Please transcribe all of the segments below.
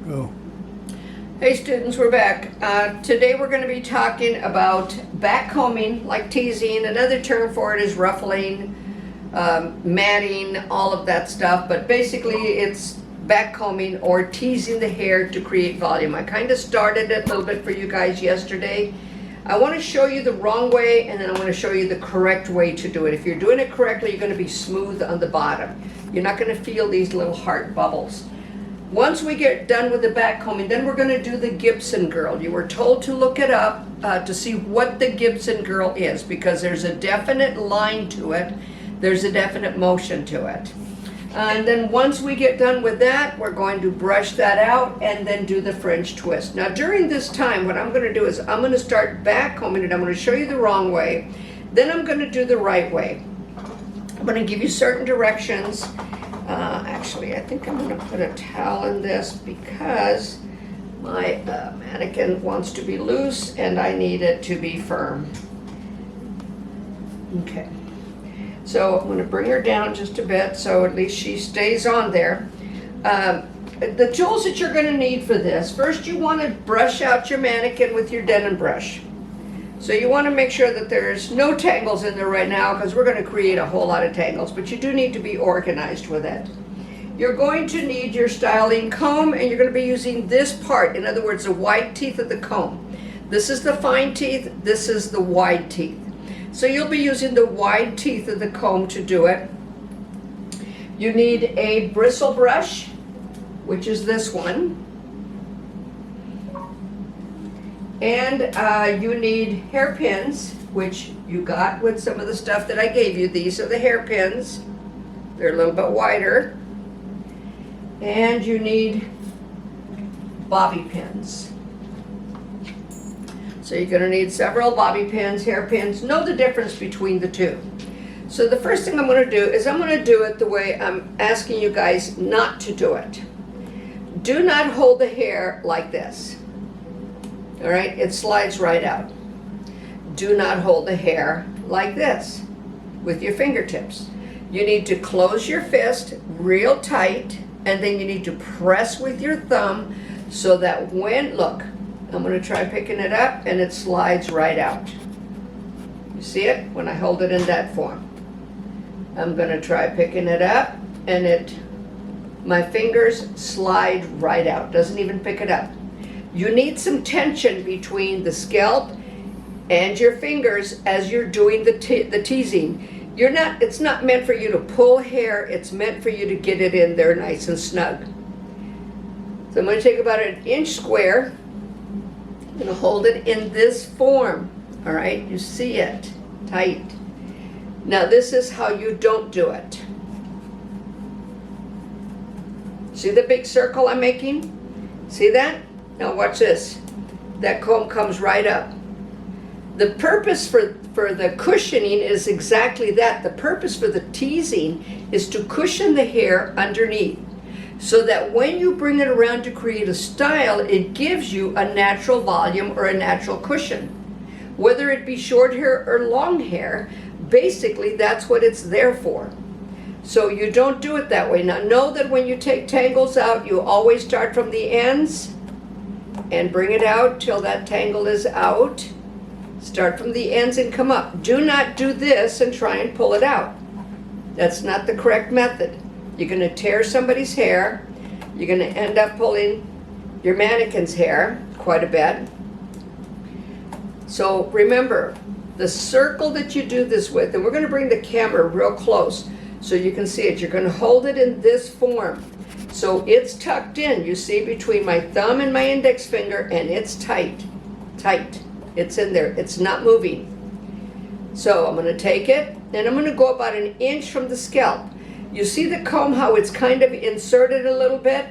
Go. Hey students, we're back. Today we're going to be talking about backcombing, like teasing. Another term for it is ruffling, matting, all of that stuff. But basically it's backcombing or teasing the hair to create volume. I kind of started it a little bit for you guys yesterday. I want to show you the wrong way, and then I want to show you the correct way to do it. If you're doing it correctly, you're going to be smooth on the bottom. You're not going to feel these little heart bubbles. Once we get done with the backcombing, then we're going to do the Gibson girl. You were told to look it up to see what the Gibson girl is, because there's a definite line to it. There's a definite motion to it. And then once we get done with that, we're going to brush that out and then do the French twist. Now during this time, what I'm going to do is I'm going to start backcombing it. I'm going to show you the wrong way. Then I'm going to do the right way. I'm going to give you certain directions. Actually, I think I'm going to put a towel in this because my mannequin wants to be loose and I need it to be firm. Okay. So I'm going to bring her down just a bit so at least she stays on there. The tools that you're going to need for this, first you want to brush out your mannequin with your denim brush. So you want to make sure that there's no tangles in there right now, because we're going to create a whole lot of tangles, but you do need to be organized with it. You're going to need your styling comb, and you're going to be using this part, in other words, the wide teeth of the comb. This is the fine teeth, this is the wide teeth. So you'll be using the wide teeth of the comb to do it. You need a bristle brush, which is this one. And you need hairpins, which you got with some of the stuff that I gave you. These are the hairpins. They're a little bit wider. And you need bobby pins. So you're going to need several bobby pins, hairpins. Know the difference between the two. So the first thing I'm going to do is I'm going to do it the way I'm asking you guys not to do it. Do not hold the hair like this. All right, it slides right out. Do not hold the hair like this with your fingertips. You need to close your fist real tight, and then you need to press with your thumb so that when, look, I'm going to try picking it up and it slides right out. You see it? When I hold it in that form. I'm going to try picking it up and my fingers slide right out. Doesn't even pick it up. You need some tension between the scalp and your fingers as you're doing the teasing. It's not meant for you to pull hair, it's meant for you to get it in there nice and snug. So I'm going to take about an inch square. I'm going to hold it in this form. All right, you see it, tight. Now this is how you don't do it. See the big circle I'm making? See that? Now watch this. That comb comes right up. The purpose for the cushioning is exactly that. The purpose for the teasing is to cushion the hair underneath, so that when you bring it around to create a style, it gives you a natural volume or a natural cushion. Whether it be short hair or long hair, basically that's what it's there for. So you don't do it that way. Now know that when you take tangles out, you always start from the ends and bring it out till that tangle is out. Start from the ends and come up. Do not do this and try and pull it out. That's not the correct method. You're going to tear somebody's hair. You're going to end up pulling your mannequin's hair quite a bit. So remember, the circle that you do this with, and we're going to bring the camera real close so you can see it. You're going to hold it in this form. So it's tucked in, you see, between my thumb and my index finger, and it's tight, tight. It's in there, it's not moving. So I'm going to take it, and I'm going to go about an inch from the scalp. You see the comb, how it's kind of inserted a little bit?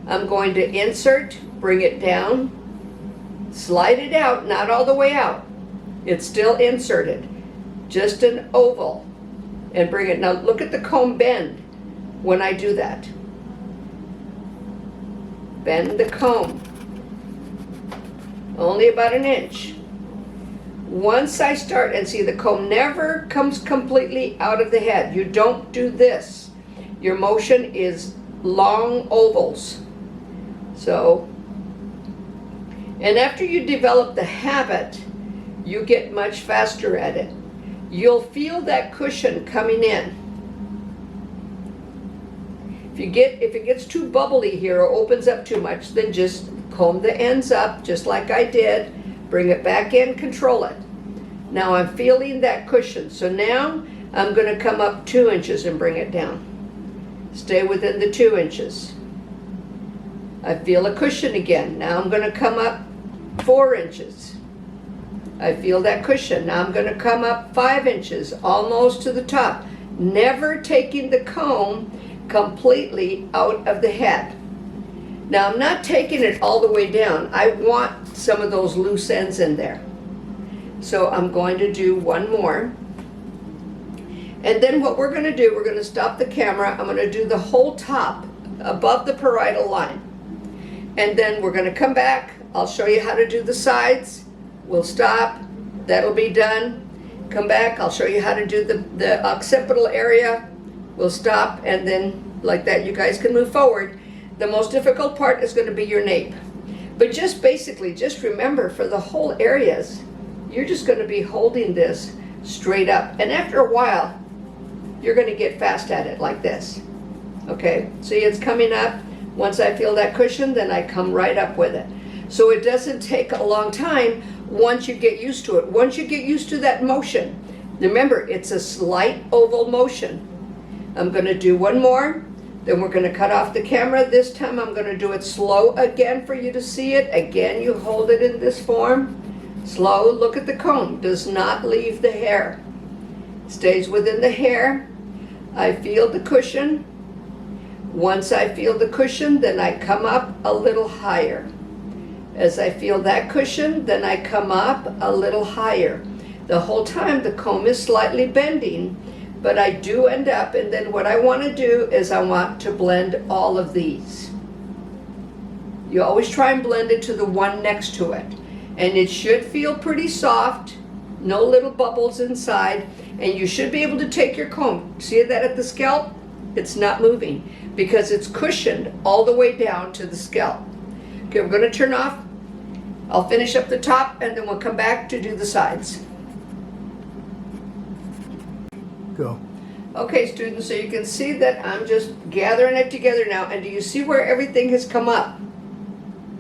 I'm going to insert, bring it down, slide it out, not all the way out. It's still inserted, just an oval, and bring it. Now look at the comb bend when I do that. Bend the comb, only about an inch. Once I start, and see the comb never comes completely out of the head. You don't do this. Your motion is long ovals. So, and after you develop the habit, you get much faster at it. You'll feel that cushion coming in. If it gets too bubbly here or opens up too much, then just comb the ends up, just like I did. Bring it back in, control it. Now I'm feeling that cushion. So now I'm going to come up 2 inches and bring it down. Stay within the 2 inches. I feel a cushion again. Now I'm going to come up 4 inches. I feel that cushion. Now I'm going to come up 5 inches, almost to the top. Never taking the comb completely out of the head. Now I'm not taking it all the way down. I want some of those loose ends in there. So I'm going to do one more. And then what we're going to do, we're going to stop the camera. I'm going to do the whole top above the parietal line. And then we're going to come back. I'll show you how to do the sides. We'll stop. That'll be done. Come back. I'll show you how to do the occipital area. We'll stop, and then like that you guys can move forward. The most difficult part is going to be your nape. But just basically, just remember for the whole areas, you're just going to be holding this straight up. And after a while, you're going to get fast at it like this. Okay, see it's coming up. Once I feel that cushion, then I come right up with it. So it doesn't take a long time once you get used to it. Once you get used to that motion, remember it's a slight oval motion. I'm going to do one more, then we're going to cut off the camera. This time I'm going to do it slow again for you to see it. Again, you hold it in this form. Slow, look at the comb, does not leave the hair. Stays within the hair. I feel the cushion. Once I feel the cushion, then I come up a little higher. As I feel that cushion, then I come up a little higher. The whole time the comb is slightly bending, but I do end up, and then what I want to do is I want to blend all of these. You always try and blend it to the one next to it. And it should feel pretty soft, no little bubbles inside, and you should be able to take your comb. See that at the scalp? It's not moving because it's cushioned all the way down to the scalp. Okay, we're going to turn off. I'll finish up the top and then we'll come back to do the sides. Go. Okay, students, so you can see that I'm just gathering it together now, and do you see where everything has come up?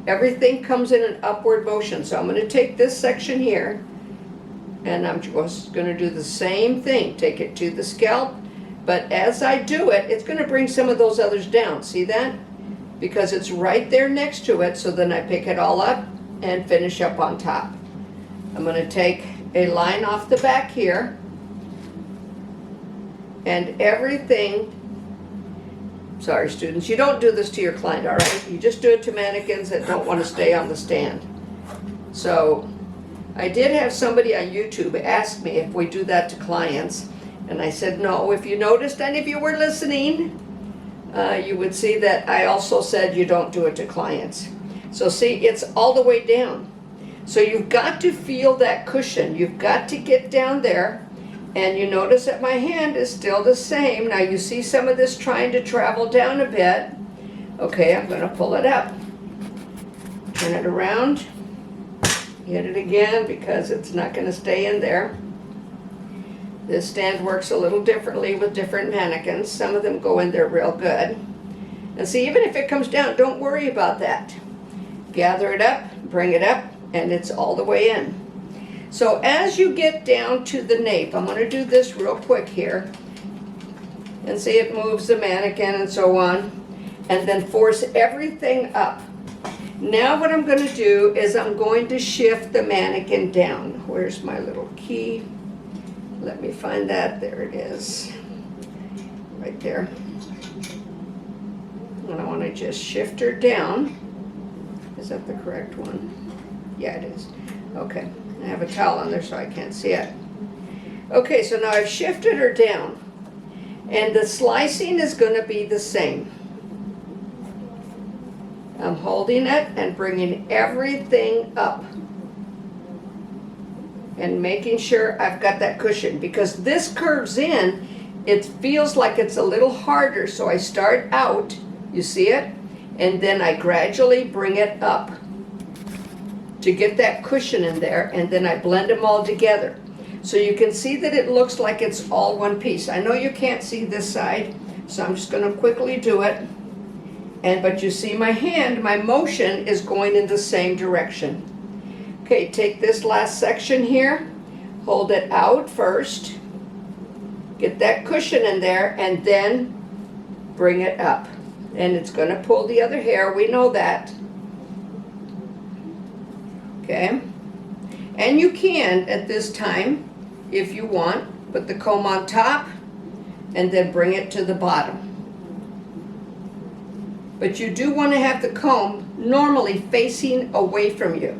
Everything comes in an upward motion. So I'm going to take this section here, and I'm just going to do the same thing. Take it to the scalp, but as I do it, it's going to bring some of those others down. See that? Because it's right there next to it, so then I pick it all up and finish up on top. I'm going to take a line off the back here, and everything, sorry students, you don't do this to your client, all right? You just do it to mannequins that don't want to stay on the stand. So I did have somebody on YouTube ask me if we do that to clients, and I said no. If you noticed, any of you were listening, you would see that I also said you don't do it to clients. So see, it's all the way down. So you've got to feel that cushion. You've got to get down there. And you notice that my hand is still the same. Now you see some of this trying to travel down a bit. Okay, I'm going to pull it up. Turn it around. Hit it again because it's not going to stay in there. This stand works a little differently with different mannequins. Some of them go in there real good. And see, even if it comes down, don't worry about that. Gather it up, bring it up, and it's all the way in. So as you get down to the nape, I'm going to do this real quick here. And see, it moves the mannequin and so on. And then force everything up. Now what I'm going to do is I'm going to shift the mannequin down. Where's my little key? Let me find that. There it is. Right there. And I want to just shift her down. Is that the correct one? Yeah, it is. Okay. I have a towel on there so I can't see it. Okay, so now I've shifted her down. And the slicing is going to be the same. I'm holding it and bringing everything up. And making sure I've got that cushion. Because this curves in, it feels like it's a little harder. So I start out, you see it? and then I gradually bring it up to get that cushion in there, and then I blend them all together. So you can see that it looks like it's all one piece. I know you can't see this side, so I'm just going to quickly do it. But you see my hand, my motion is going in the same direction. Okay, take this last section here, hold it out first, get that cushion in there, and then bring it up. And it's going to pull the other hair, we know that. Okay, and you can at this time, if you want, put the comb on top and then bring it to the bottom. But you do want to have the comb normally facing away from you.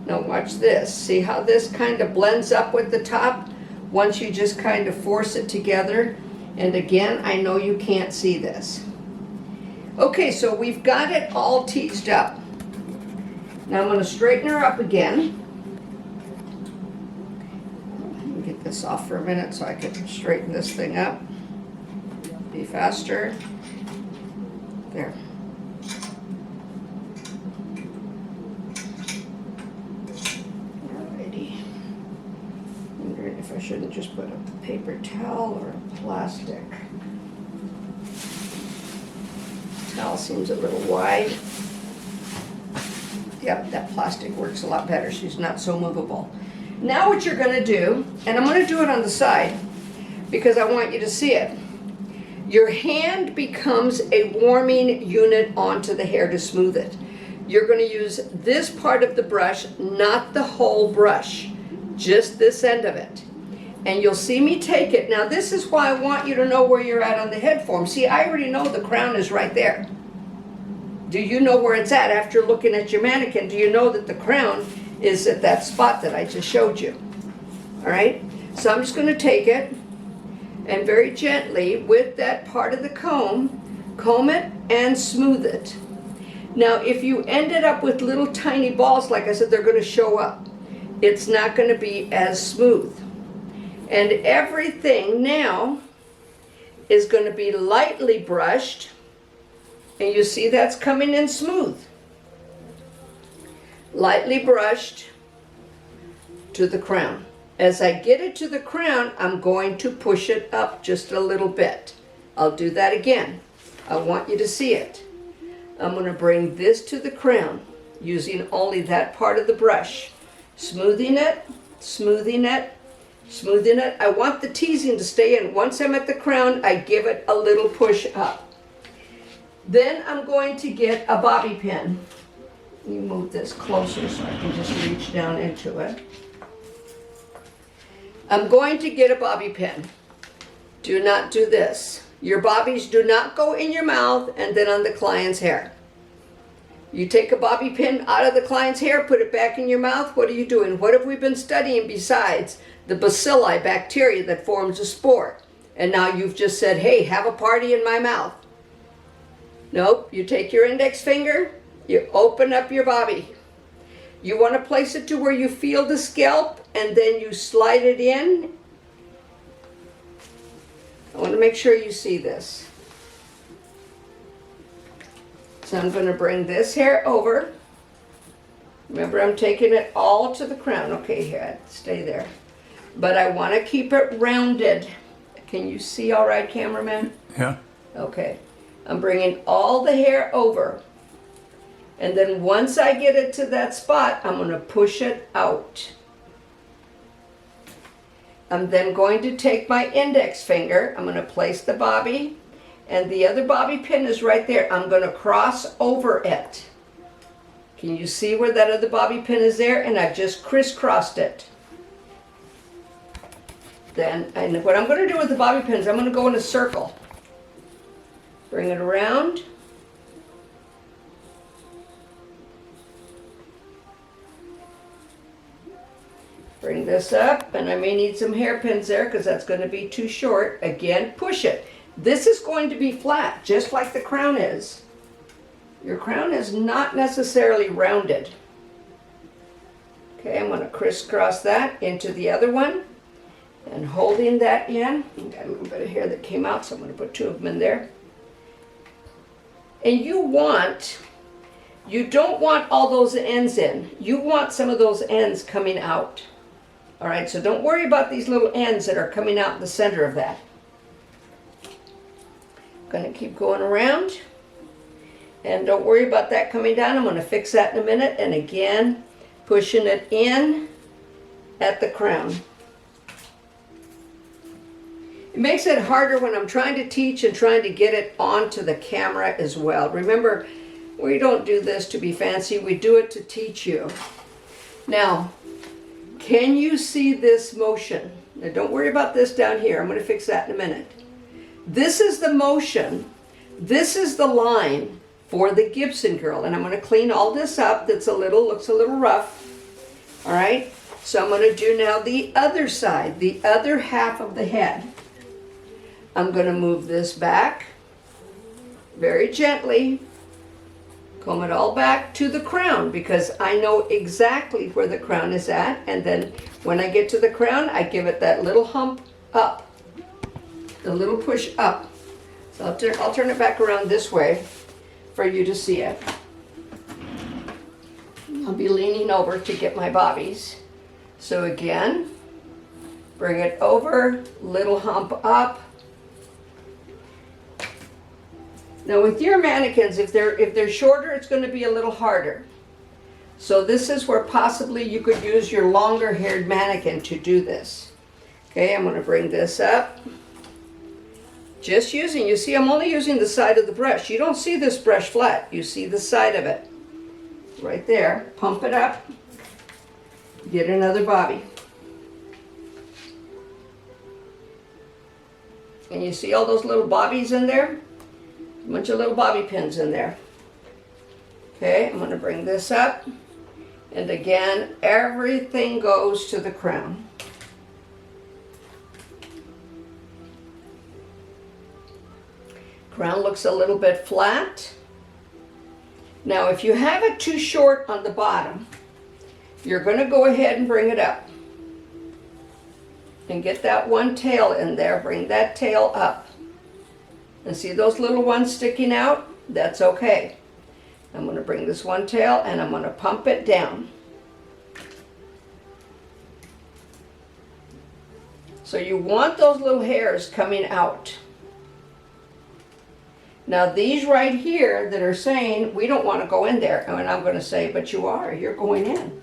Now watch this. See how this kind of blends up with the top once you just kind of force it together? And again, I know you can't see this. Okay, so we've got it all teased up. Now I'm going to straighten her up again. Let me get this off for a minute so I can straighten this thing up. Be faster. There. Alrighty. Wondering if I shouldn't just put a paper towel or a plastic. Towel seems a little wide. Yep, that plastic works a lot better. She's not so movable. Now what you're going to do, and I'm going to do it on the side because I want you to see it. Your hand becomes a warming unit onto the hair to smooth it. You're going to use this part of the brush, not the whole brush, just this end of it. And you'll see me take it. Now this is why I want you to know where you're at on the head form. See, I already know the crown is right there. Do you know where it's at after looking at your mannequin? Do you know that the crown is at that spot that I just showed you? All right, so I'm just going to take it and very gently with that part of the comb it and smooth it. Now if you ended up with little tiny balls, like I said, they're going to show up. It's not going to be as smooth. And everything now is going to be lightly brushed. And you see that's coming in smooth. Lightly brushed to the crown. As I get it to the crown, I'm going to push it up just a little bit. I'll do that again. I want you to see it. I'm going to bring this to the crown using only that part of the brush. Smoothing it, smoothing it, smoothing it. I want the teasing to stay in. Once I'm at the crown, I give it a little push up. Then I'm going to get a bobby pin. Let me move this closer so I can just reach down into it. I'm going to get a bobby pin. Do not do this. Your bobbies do not go in your mouth and then on the client's hair. You take a bobby pin out of the client's hair, put it back in your mouth. What are you doing? What have we been studying besides the bacilli, bacteria that forms a spore? And now you've just said, hey, have a party in my mouth. Nope, you take your index finger, you open up your bobby. You want to place it to where you feel the scalp and then you slide it in. I want to make sure you see this. So I'm going to bring this hair over. Remember, I'm taking it all to the crown. Okay, here, stay there. But I want to keep it rounded. Can you see all right, cameraman? Yeah. Okay. I'm bringing all the hair over. And then once I get it to that spot, I'm going to push it out. I'm then going to take my index finger. I'm going to place the bobby. And the other bobby pin is right there. I'm going to cross over it. Can you see where that other bobby pin is there? And I've just crisscrossed it. Then, and what I'm going to do with the bobby pins, I'm going to go in a circle. Bring it around. Bring this up, and I may need some hairpins there because that's going to be too short. Again, push it. This is going to be flat, just like the crown is. Your crown is not necessarily rounded. Okay, I'm going to crisscross that into the other one. And holding that in, I've got a little bit of hair that came out, so I'm going to put two of them in there. And you don't want all those ends in. You want some of those ends coming out. All right, so don't worry about these little ends that are coming out in the center of that. I'm going to keep going around. And don't worry about that coming down. I'm going to fix that in a minute. And again, pushing it in at the crown. It makes it harder when I'm trying to teach and trying to get it onto the camera as well. Remember, we don't do this to be fancy. We do it to teach you. Now, can you see this motion? Now, don't worry about this down here. I'm going to fix that in a minute. This is the motion. This is the line for the Gibson girl. And I'm going to clean all this up that's looks a little rough. All right? So I'm going to do now the other side, the other half of the head. I'm going to move this back very gently, comb it all back to the crown because I know exactly where the crown is at. And then when I get to the crown, I give it that little hump up, the little push up. So I'll turn it back around this way for you to see it. I'll be leaning over to get my bobbies. So again, bring it over, little hump up. Now with your mannequins, if they're shorter, it's going to be a little harder. So this is where possibly you could use your longer haired mannequin to do this. Okay, I'm going to bring this up. Just using, you see I'm only using the side of the brush. You don't see this brush flat, you see the side of it. Right there, pump it up, get another bobby. And you see all those little bobbies in there? A bunch of little bobby pins in there. Okay, I'm going to bring this up. And again, everything goes to the crown. Crown looks a little bit flat. Now, if you have it too short on the bottom, you're going to go ahead and bring it up. And get that one tail in there. Bring that tail up. And see those little ones sticking out? That's okay. I'm going to bring this one tail and I'm going to pump it down. So you want those little hairs coming out. Now these right here that are saying we don't want to go in there, and I'm going to say, but you are, you're going in.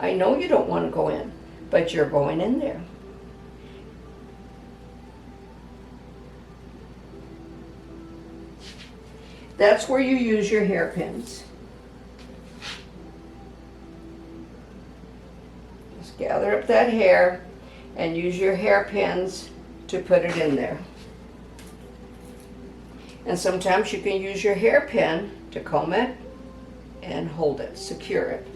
I know you don't want to go in, but you're going in there. That's where you use your hairpins. Just gather up that hair and use your hairpins to put it in there. And sometimes you can use your hairpin to comb it and hold it, secure it.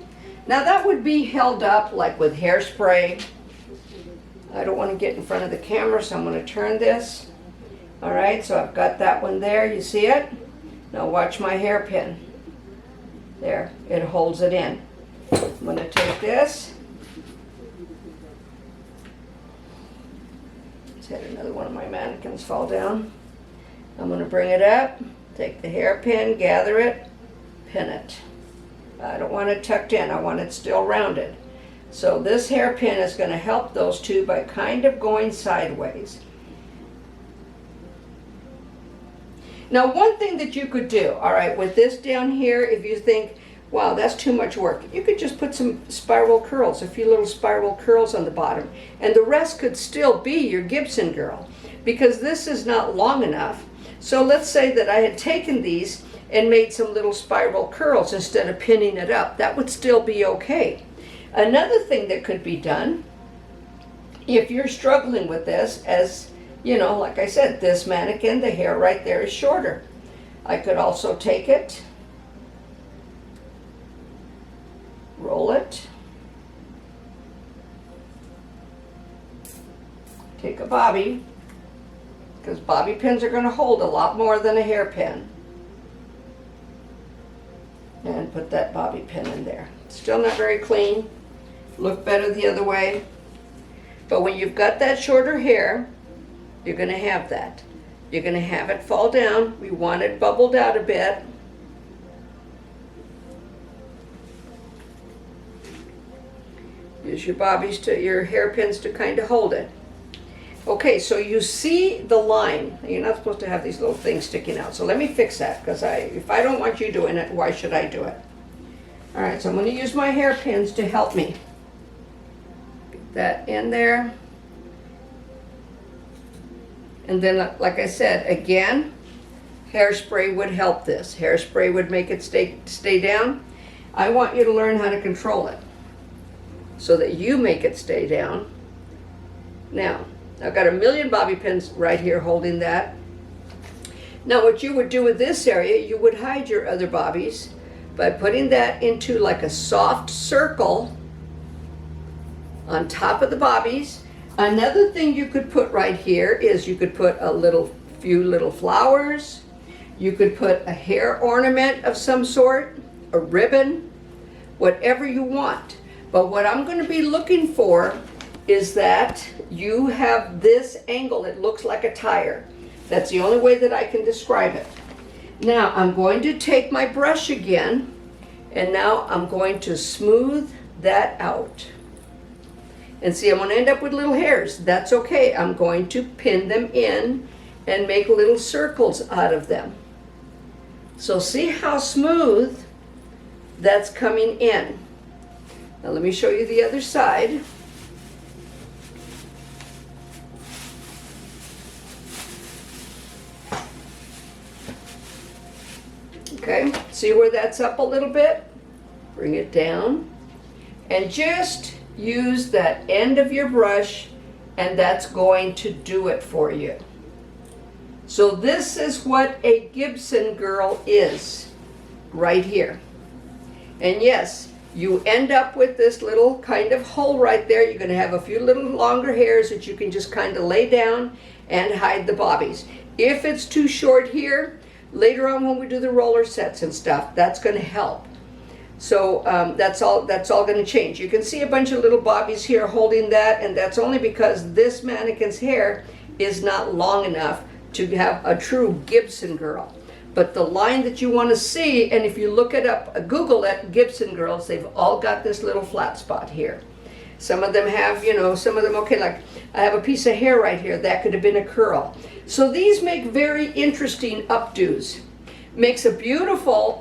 Now that would be held up like with hairspray. I don't want to get in front of the camera, so I'm going to turn this. All right, so I've got that one there, you see it? Now watch my hairpin. There, it holds it in. I'm going to take this. Just had another one of my mannequins fall down. I'm going to bring it up, take the hairpin, gather it, pin it. I don't want it tucked in, I want it still rounded. So this hairpin is going to help those two by kind of going sideways. Now one thing that you could do, all right, with this down here, if you think, wow, that's too much work, you could just put some spiral curls, a few little spiral curls on the bottom, and the rest could still be your Gibson girl, because this is not long enough. So let's say that I had taken these and made some little spiral curls instead of pinning it up. That would still be okay. Another thing that could be done, if you're struggling with this, as you know, like I said, this mannequin, the hair right there is shorter. I could also take it, roll it, take a bobby, because bobby pins are going to hold a lot more than a hairpin. And put that bobby pin in there. Still not very clean. Look better the other way. But when you've got that shorter hair, you're going to have that. You're going to have it fall down. We want it bubbled out a bit. Use your bobbies to your hairpins to kind of hold it. Okay, so you see the line. You're not supposed to have these little things sticking out. So let me fix that, because if I don't want you doing it, why should I do it? All right, so I'm going to use my hairpins to help me. Get that in there. And then, like I said, again, hairspray would help this. Hairspray would make it stay down. I want you to learn how to control it so that you make it stay down. Now, I've got a million bobby pins right here holding that. Now, what you would do with this area, you would hide your other bobbies by putting that into like a soft circle on top of the bobbies. Another thing you could put right here is you could put few little flowers. You could put a hair ornament of some sort, a ribbon, whatever you want. But what I'm going to be looking for is that you have this angle. It looks like a tire. That's the only way that I can describe it. Now I'm going to take my brush again, and now I'm going to smooth that out. And see, I'm going to end up with little hairs. That's okay. I'm going to pin them in and make little circles out of them. So see how smooth that's coming in. Now let me show you the other side. Okay, see where that's up a little bit? Bring it down and just use that end of your brush, and that's going to do it for you. So this is what a Gibson girl is right here. And yes, you end up with this little kind of hole right there. You're going to have a few little longer hairs that you can just kind of lay down and hide the bobbies. If it's too short here, later on when we do the roller sets and stuff, that's going to help. So that's all going to change. You can see a bunch of little bobbies here holding that, and that's only because this mannequin's hair is not long enough to have a true Gibson girl. But the line that you want to see, and if you look it up, Google it, Gibson girls, they've all got this little flat spot here. Some of them have, some of them, okay, like I have a piece of hair right here. That could have been a curl. So these make very interesting updos. Makes a beautiful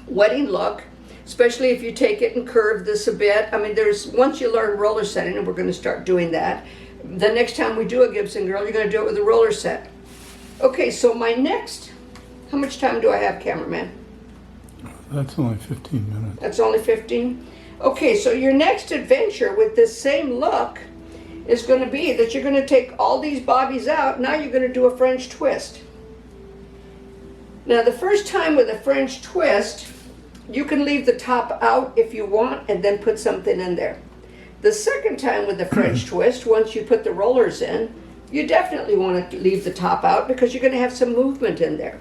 wedding look, especially if you take it and curve this a bit. I mean, once you learn roller setting, and we're going to start doing that, the next time we do a Gibson girl, you're going to do it with a roller set. Okay, so my next, how much time do I have, cameraman? That's only 15 minutes. That's only 15? Okay, so your next adventure with this same look is going to be that you're going to take all these bobbies out. Now you're going to do a French twist. Now the first time with a French twist, you can leave the top out if you want and then put something in there. The second time with the French twist, once you put the rollers in, you definitely want to leave the top out because you're going to have some movement in there.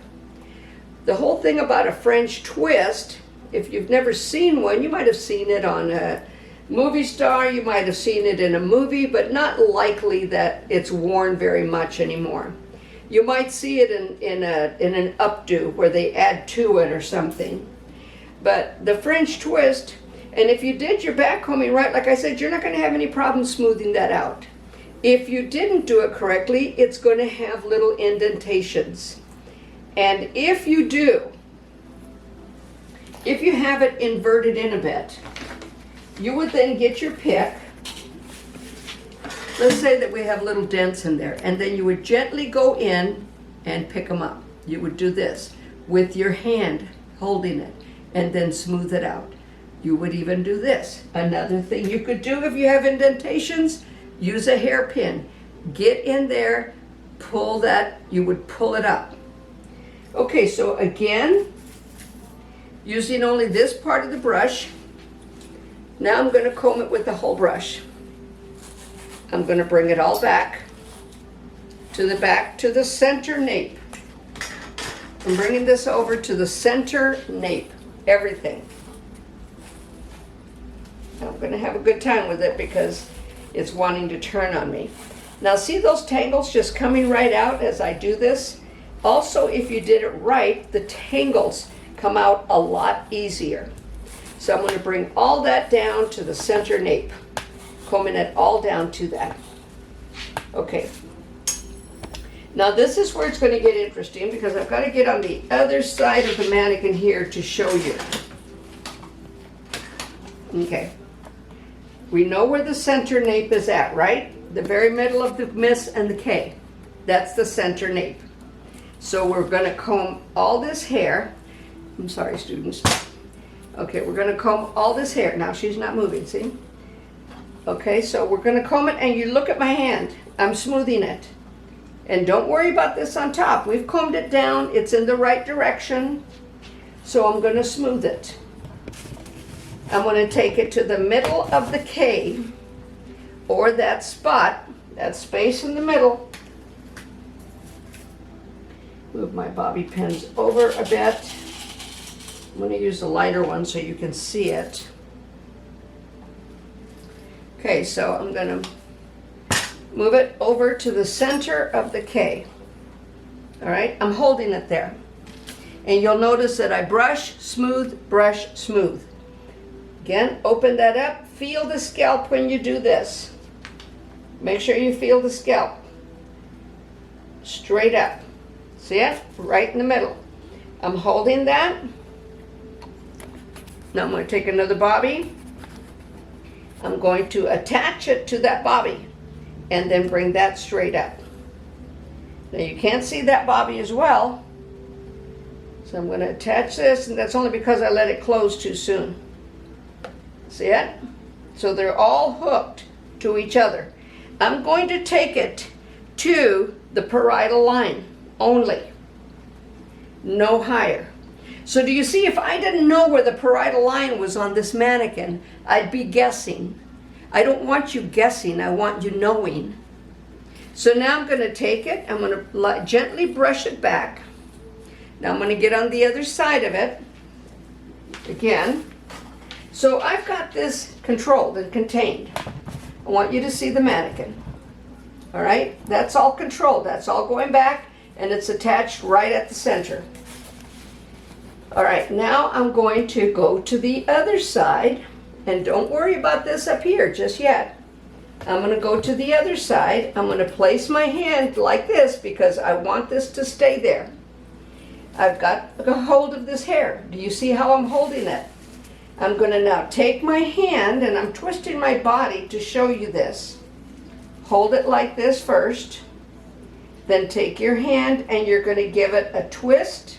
The whole thing about a French twist, if you've never seen one, you might have seen it on a movie star, you might have seen it in a movie, but not likely that it's worn very much anymore. You might see it in an updo where they add to it or something. But the French twist, and if you did your back combing right, like I said, you're not going to have any problem smoothing that out. If you didn't do it correctly, it's going to have little indentations. And if you do, if you have it inverted in a bit, you would then get your pick. Let's say that we have little dents in there, and then you would gently go in and pick them up. You would do this with your hand holding it and then smooth it out. You would even do this. Another thing you could do if you have indentations, use a hairpin. Get in there, pull that, you would pull it up. Okay, so again, using only this part of the brush, now I'm going to comb it with the whole brush. I'm going to bring it all back to the center nape. I'm bringing this over to the center nape, everything. I'm going to have a good time with it because it's wanting to turn on me. Now see those tangles just coming right out as I do this? Also, if you did it right, the tangles come out a lot easier. So I'm going to bring all that down to the center nape, combing it all down to that. Okay. Now this is where it's going to get interesting because I've got to get on the other side of the mannequin here to show you. Okay. We know where the center nape is at, right? The very middle of the miss and the K. That's the center nape. So we're going to comb all this hair. I'm sorry, students. Okay, we're going to comb all this hair. Now she's not moving, see? Okay, so we're going to comb it, and you look at my hand. I'm smoothing it. And don't worry about this on top. We've combed it down. It's in the right direction. So I'm going to smooth it. I'm going to take it to the middle of the K, or that spot, that space in the middle. Move my bobby pins over a bit. I'm going to use a lighter one so you can see it. Okay, so I'm going to move it over to the center of the K. All right, I'm holding it there. And you'll notice that I brush, smooth, brush, smooth. Again, open that up. Feel the scalp when you do this. Make sure you feel the scalp. Straight up. See it? Right in the middle. I'm holding that. Now I'm going to take another bobby. I'm going to attach it to that bobby and then bring that straight up. Now you can't see that bobby as well. So I'm going to attach this, and that's only because I let it close too soon. See it? So they're all hooked to each other. I'm going to take it to the parietal line only. No higher. So do you see, if I didn't know where the parietal line was on this mannequin, I'd be guessing. I don't want you guessing, I want you knowing. So now I'm going to take it, I'm going to gently brush it back. Now I'm going to get on the other side of it again. So I've got this controlled and contained. I want you to see the mannequin. All right, that's all controlled, that's all going back, and it's attached right at the center. All right, now I'm going to go to the other side, and don't worry about this up here just yet. I'm going to go to the other side. I'm going to place my hand like this because I want this to stay there. I've got a hold of this hair. Do you see how I'm holding it? I'm going to now take my hand, and I'm twisting my body to show you this. Hold it like this first. Then take your hand and you're going to give it a twist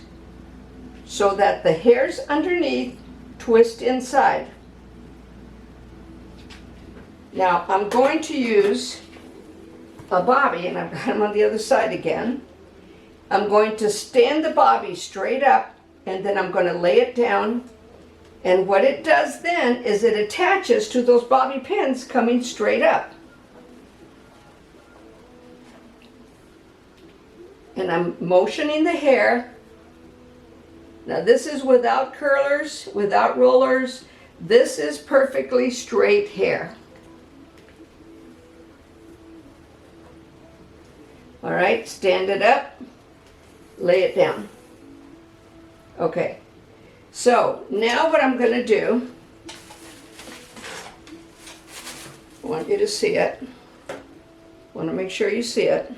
so that the hairs underneath twist inside. Now I'm going to use a bobby, and I've got them on the other side again. I'm going to stand the bobby straight up, and then I'm going to lay it down. And what it does then is it attaches to those bobby pins coming straight up. And I'm motioning the hair. Now this is without curlers, without rollers. This is perfectly straight hair. All right, stand it up, lay it down. Okay, so now what I'm going to do, I want you to see it. I want to make sure you see it.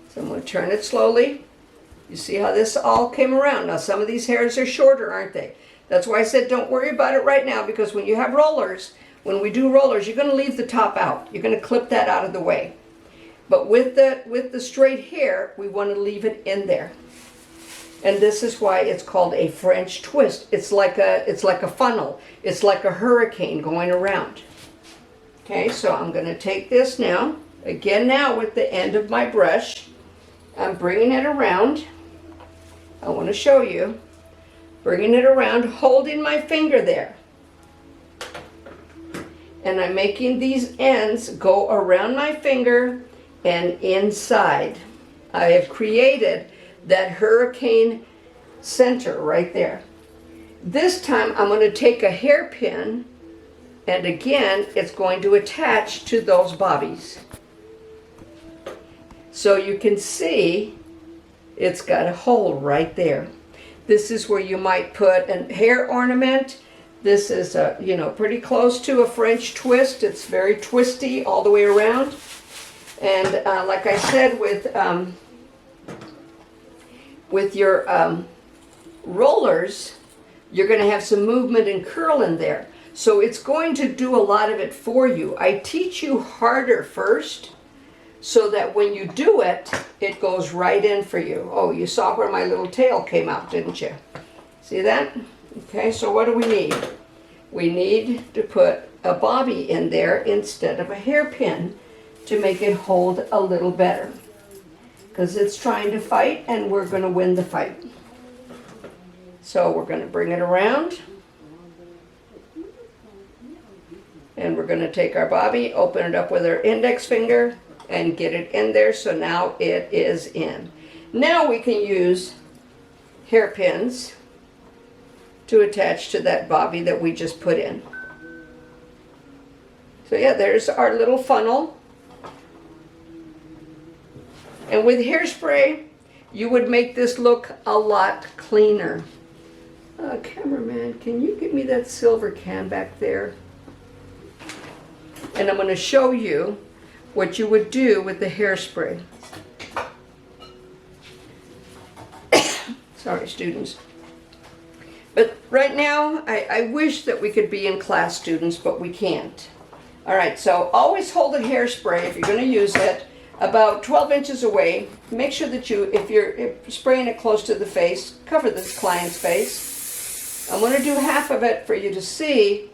So I'm going to turn it slowly. You see how this all came around. Now some of these hairs are shorter, aren't they? That's why I said don't worry about it right now, because when you have rollers, when we do rollers, you're going to leave the top out. You're going to clip that out of the way. But with the straight hair, we want to leave it in there. And this is why it's called a French twist. It's like a funnel. It's like a hurricane going around. Okay, so I'm going to take this now. Again now with the end of my brush. I'm bringing it around. I want to show you. Bringing it around, holding my finger there. And I'm making these ends go around my finger and inside. I have created that hurricane center right there. This time I'm going to take a hairpin And again, it's going to attach to those bobbies. So you can see it's got a hole right there. This is where you might put a hair ornament. This is pretty close to a French twist. It's very twisty all the way around. And like I said, with your rollers, you're going to have some movement and curl in there. So it's going to do a lot of it for you. I teach you harder first, so that when you do it, it goes right in for you. Oh, you saw where my little tail came out, didn't you? See that? Okay, so what do we need? We need to put a bobby in there instead of a hairpin to make it hold a little better. Because it's trying to fight, and we're going to win the fight. So we're going to bring it around. And we're going to take our bobby, open it up with our index finger, and get it in there. So now it is in. Now we can use hairpins to attach to that bobby that we just put in. So yeah, there's our little funnel. And with hairspray, you would make this look a lot cleaner. Cameraman, can you get me that silver can back there? And I'm going to show you what you would do with the hairspray. Sorry, students. But right now, I wish that we could be in class, students, but we can't. All right, so always hold the hairspray, if you're going to use it, about 12 inches away. Make sure that if you're spraying it close to the face, cover this client's face. I'm going to do half of it for you to see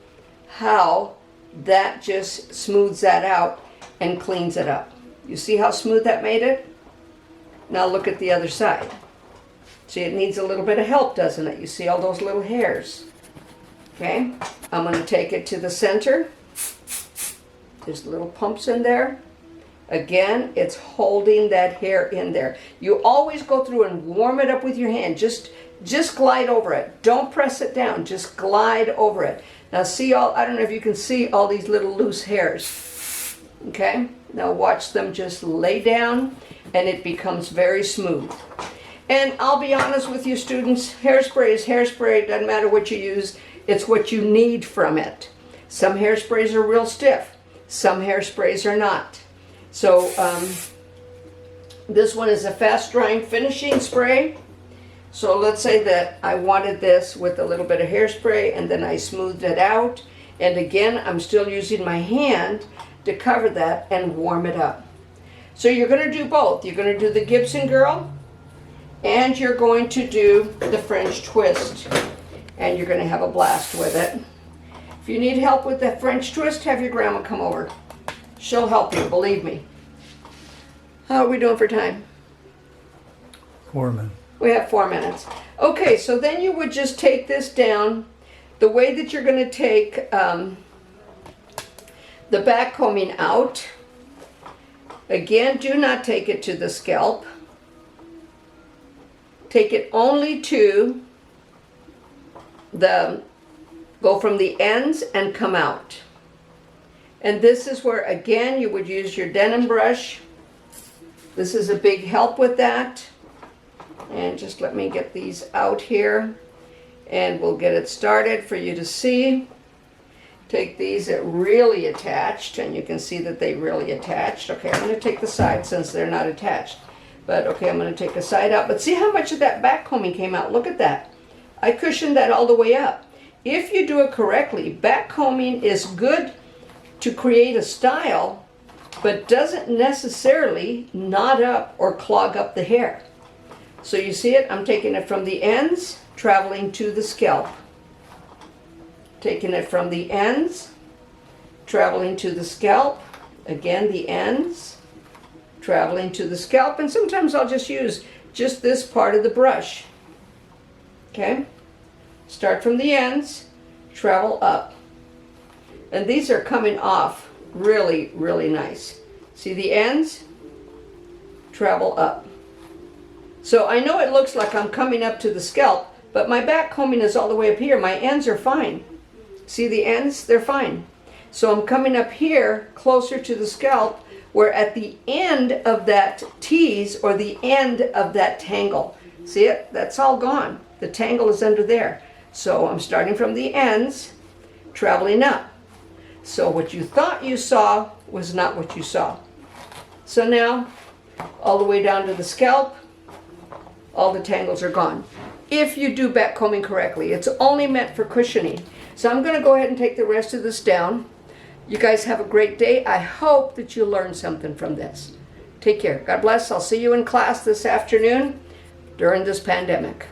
how that just smooths that out and cleans it up. You see how smooth that made it? Now look at the other side. See, it needs a little bit of help, doesn't it? You see all those little hairs. Okay, I'm going to take it to the center. There's little pumps in there. Again, it's holding that hair in there. You always go through and warm it up with your hand. Just glide over it. Don't press it down. Just glide over it. Now see I don't know if you can see all these little loose hairs. Okay? Now watch them just lay down, and it becomes very smooth. And I'll be honest with you, students, hairspray is hairspray. It doesn't matter what you use. It's what you need from it. Some hairsprays are real stiff. Some hairsprays are not. So this one is a fast drying finishing spray. So let's say that I wanted this with a little bit of hairspray, and then I smoothed it out. And again, I'm still using my hand to cover that and warm it up. So you're going to do both. You're going to do the Gibson girl, and you're going to do the French twist. And you're going to have a blast with it. If you need help with the French twist, have your grandma come over. She'll help you, believe me. How are we doing for time? 4 minutes. We have 4 minutes. Okay, so then you would just take this down. The way that you're going to take the back combing out. Again, do not take it to the scalp. Take it only to go from the ends and come out. And this is where, again, you would use your denim brush. This is a big help with that. And just let me get these out here, and we'll get it started for you to see. Take these that really attached, and you can see that they really attached. Okay, I'm going to take the side since they're not attached. But okay, I'm going to take a side out. But see how much of that back combing came out? Look at that. I cushioned that all the way up. If you do it correctly, back combing is good to create a style, but doesn't necessarily knot up or clog up the hair. So you see it? I'm taking it from the ends, traveling to the scalp. Taking it from the ends, traveling to the scalp. Again, the ends, traveling to the scalp. And sometimes I'll just use just this part of the brush. Okay? Start from the ends, travel up. And these are coming off really, really nice. See the ends? Travel up. So I know it looks like I'm coming up to the scalp, but my back combing is all the way up here. My ends are fine. See the ends? They're fine. So I'm coming up here closer to the scalp, where at the end of that tease or the end of that tangle, see it? That's all gone. The tangle is under there. So I'm starting from the ends, traveling up. So what you thought you saw was not what you saw. So now, all the way down to the scalp, all the tangles are gone. If you do back combing correctly, it's only meant for cushioning. So I'm going to go ahead and take the rest of this down. You guys have a great day. I hope that you learned something from this. Take care. God bless. I'll see you in class this afternoon during this pandemic.